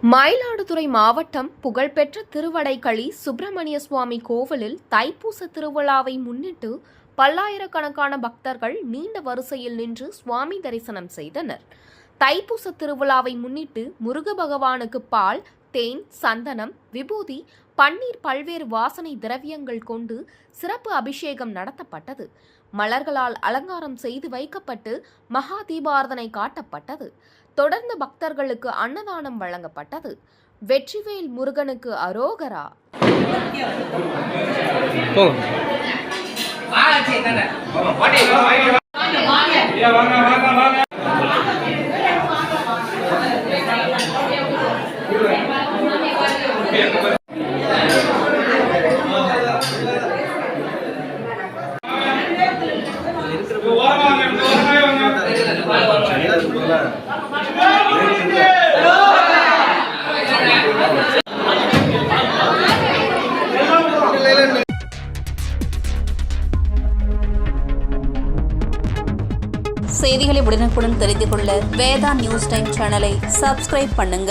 மயிலாடுதுறை மாவட்டம் புகழ்பெற்ற திருவடைக்களி சுப்பிரமணிய சுவாமி கோவிலில் தைப்பூச திருவிழாவை முன்னிட்டு பல்லாயிரக்கணக்கான பக்தர்கள் நீண்ட வரிசையில் நின்று சுவாமி தரிசனம் செய்தனர். தைப்பூச திருவிழாவை முன்னிட்டு முருக பகவானுக்கு பால், தேன், சந்தனம், விபூதி, பன்னீர், பல்வேறு வாசனை திரவியங்கள் கொண்டு சிறப்பு அபிஷேகம் நடத்தப்பட்டது. மலர்களால் அலங்காரம் செய்து வைக்கப்பட்டு மகா தீபாரதனை காட்டப்பட்டது. தொடர்ந்து பக்தர்களுக்கு அன்னதானம் வழங்கப்பட்டது. வெற்றிவேல் முருகனுக்கு அரோகரா. செய்திகளை உடனுக்குடன் தெரிந்து கொள்ள வேதா நியூஸ் டைம் சேனலை சப்ஸ்கிரைப் பண்ணுங்க.